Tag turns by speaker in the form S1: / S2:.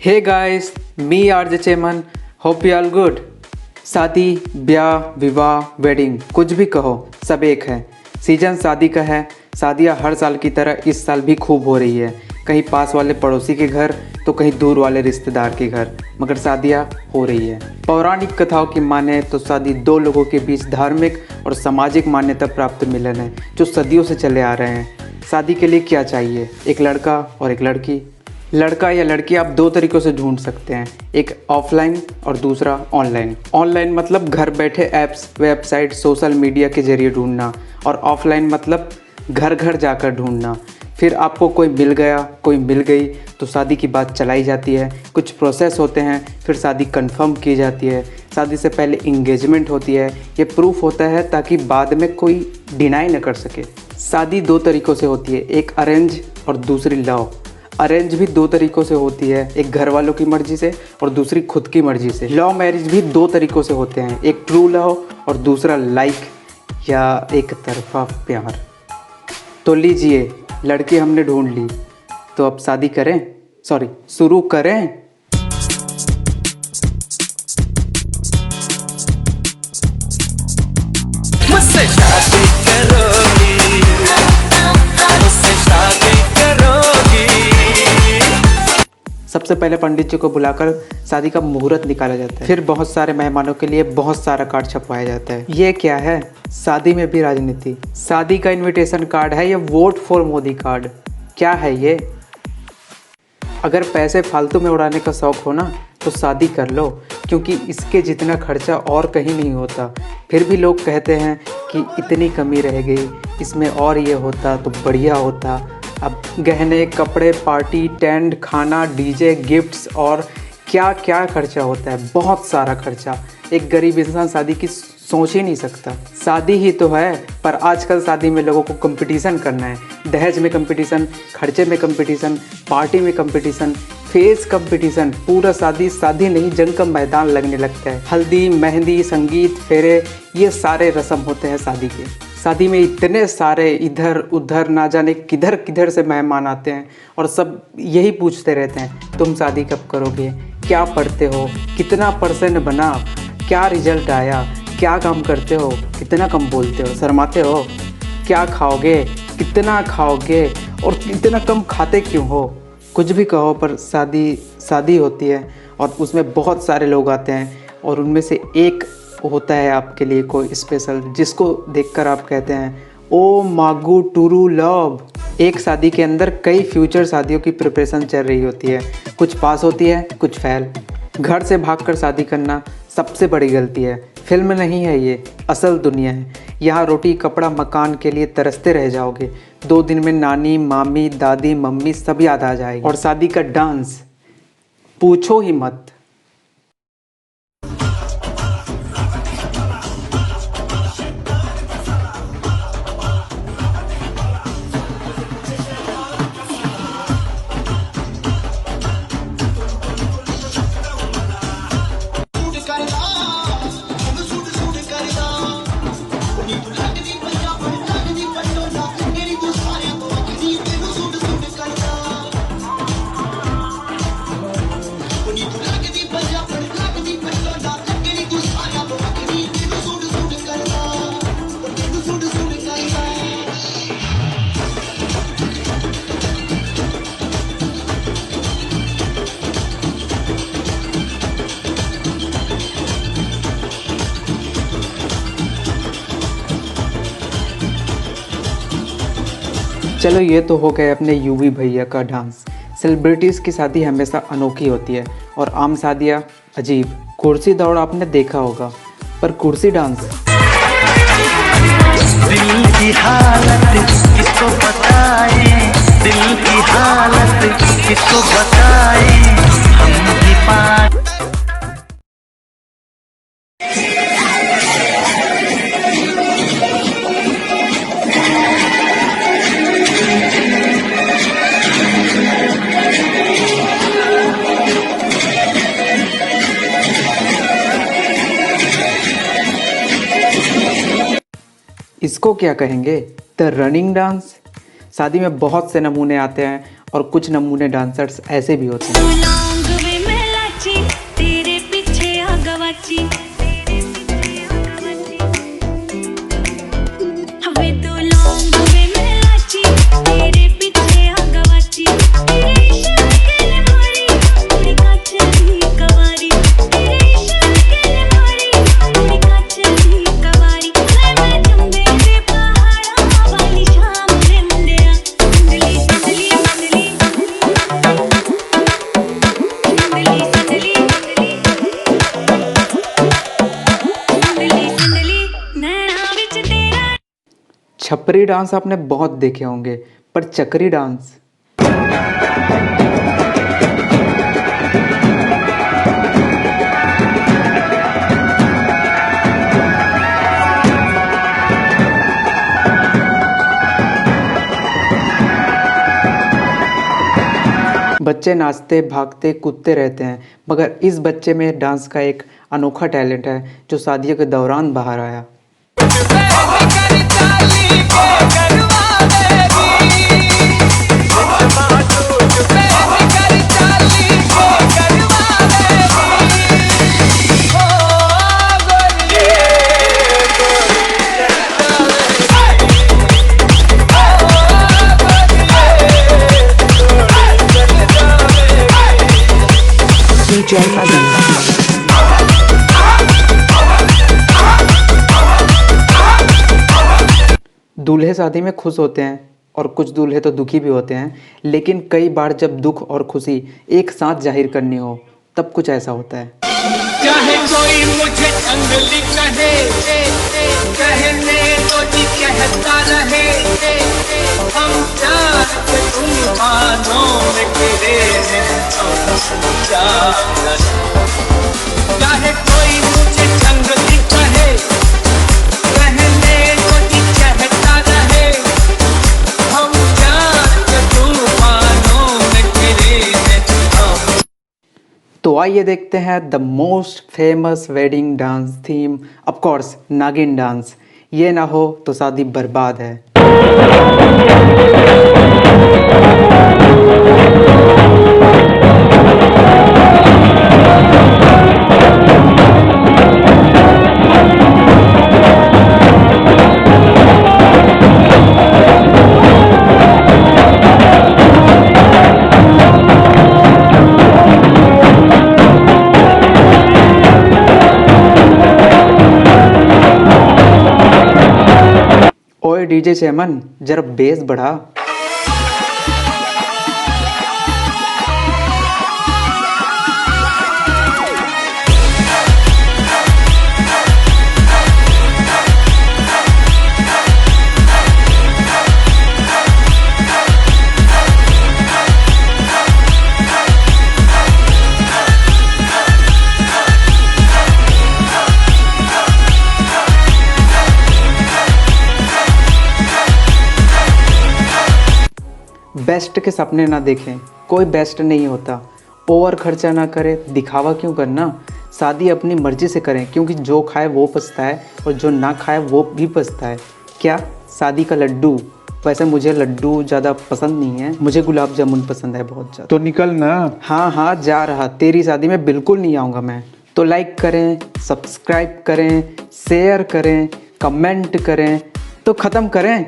S1: हे guys, मी RJ चेमन, hope you all good. शादी, ब्याह, विवाह, वेडिंग, कुछ भी कहो, सब एक है। सीजन शादी का है। शादियाँ हर साल की तरह इस साल भी खूब हो रही है। कहीं पास वाले पड़ोसी के घर तो कहीं दूर वाले रिश्तेदार के घर, मगर शादियाँ हो रही है। पौराणिक कथाओं की माने तो शादी दो लोगों के बीच धार्मिक और सामाजिक मान्यता प्राप्त मिलन है जो सदियों से चले आ रहे हैं। शादी के लिए क्या चाहिए? एक लड़का और एक लड़की। लड़का या लड़की आप दो तरीक़ों से ढूंढ सकते हैं, एक ऑफलाइन और दूसरा ऑनलाइन। ऑनलाइन मतलब घर बैठे ऐप्स, वेबसाइट, सोशल मीडिया के जरिए ढूंढना, और ऑफलाइन मतलब घर घर जाकर ढूंढना। फिर आपको कोई मिल गया, कोई मिल गई तो शादी की बात चलाई जाती है। कुछ प्रोसेस होते हैं, फिर शादी कंफर्म की जाती है। शादी से पहले इंगेजमेंट होती है। ये प्रूफ होता है ताकि बाद में कोई डिनाई न कर सके। शादी दो तरीक़ों से होती है, एक अरेंज और दूसरी लव। अरेंज भी दो तरीक़ों से होती है, एक घर वालों की मर्ज़ी से और दूसरी खुद की मर्ज़ी से। लव मैरिज भी दो तरीक़ों से होते हैं, एक ट्रू लव और दूसरा लाइक या एक तरफा प्यार। तो लीजिए, लड़की हमने ढूंढ ली, तो अब शादी करें, शुरू करें।
S2: मुझसे शादी करोगी, मुझसे शादी करोगी।
S1: सबसे पहले पंडित जी को बुलाकर शादी का मुहूर्त निकाला जाता है। फिर बहुत सारे मेहमानों के लिए बहुत सारा कार्ड छपवाया जाता है। ये क्या है? शादी में भी राजनीति। शादी का इनविटेशन कार्ड है, ये वोट फॉर मोदी कार्ड। क्या है ये? अगर पैसे फालतू में उड़ाने का शौक़ हो ना तो शादी कर लो, क्योंकि इसके जितना खर्चा और कहीं नहीं होता। फिर भी लोग कहते हैं कि इतनी कमी रह गई, इसमें और ये होता तो बढ़िया होता। अब गहने, कपड़े, पार्टी, टेंट, खाना, डीजे, गिफ्ट्स और क्या क्या खर्चा होता है, बहुत सारा खर्चा। एक गरीब इंसान शादी की सोच ही नहीं सकता। शादी ही तो है, पर आजकल शादी में लोगों को कंपटीशन करना है। दहेज में कंपटीशन, खर्चे में कंपटीशन, पार्टी में कंपटीशन, फेस कंपटीशन। पूरा शादी नहीं, जंग का मैदान लगने लगता है। हल्दी, मेहंदी, संगीत, फेरे, ये सारे रस्म होते हैं शादी के। शादी में इतने सारे इधर उधर ना जाने किधर किधर से मेहमान आते हैं और सब यही पूछते रहते हैं, तुम शादी कब करोगे, क्या पढ़ते हो, कितना परसेंट बना, क्या रिजल्ट आया, क्या काम करते हो, कितना कम बोलते हो, शर्माते हो, क्या खाओगे, कितना खाओगे और इतना कम खाते क्यों हो। कुछ भी कहो, पर शादी होती है और उसमें बहुत सारे लोग आते हैं और उनमें से एक होता है आपके लिए कोई स्पेशल, जिसको देखकर आप कहते हैं ओ मागू टूरू लव। एक शादी के अंदर कई फ्यूचर शादियों की प्रिपरेशन चल रही होती है, कुछ पास होती है, कुछ फेल। घर से भागकर शादी करना सबसे बड़ी गलती है। फिल्म नहीं है ये, असल दुनिया है। यहाँ रोटी, कपड़ा, मकान के लिए तरसते रह जाओगे। 2 दिन में नानी, मामी, दादी, मम्मी सब याद आ जाएगी। और शादी का डांस पूछो ही मत। चलो, ये तो हो गए अपने यूवी भैया का डांस। सेलिब्रिटीज़ की शादी हमेशा अनोखी होती है और आम शादियाँ अजीब। कुर्सी दौड़ आपने देखा होगा, पर कुर्सी डांस।
S2: दिल की हालत किसको बताए, दिल की हालत किसको बताए, हम भी पास।
S1: इसको क्या कहेंगे? The running dance. शादी में बहुत से नमूने आते हैं और कुछ नमूने डांसर्स ऐसे भी होते हैं। छपरी डांस आपने बहुत देखे होंगे, पर चक्री डांस बच्चे नाचते भागते कूदते रहते हैं, मगर इस बच्चे में डांस का एक अनोखा टैलेंट है जो शादियों के दौरान बाहर आया। दूल्हे शादी में खुश होते हैं और कुछ दूल्हे तो दुखी भी होते हैं, लेकिन कई बार जब दुख और खुशी एक साथ जाहिर करनी हो तब कुछ ऐसा होता है।
S2: चाहे कोई मुझे अंगली कहे, कहने तो जी कहता रहे, हम प्यार के तूफानों में गिरे हैं, चाहे कोई मुझे अंगली कहे, कहने तो जी कहता रहे, हम प्यार के तूफानों में गिरे हैं।
S1: तो आइए देखते हैं the most famous wedding dance theme, of course नागिन डांस। ये ना हो तो शादी बर्बाद है। ओए डीजे चेमन, जरा बेस बढ़ा। बेस्ट के सपने ना देखें, कोई बेस्ट नहीं होता। ओवर खर्चा ना करें, दिखावा क्यों करना। शादी अपनी मर्जी से करें, क्योंकि जो खाए वो पछताए और जो ना खाए वो भी पछताए। क्या शादी का लड्डू? वैसे मुझे लड्डू ज़्यादा पसंद नहीं है, मुझे गुलाब जामुन पसंद है बहुत ज़्यादा।
S3: तो निकल ना।
S1: हाँ हाँ जा रहा, तेरी शादी में बिल्कुल नहीं आऊँगा मैं। तो लाइक करें, सब्सक्राइब करें, शेयर करें, कमेंट करें, तो ख़त्म करें।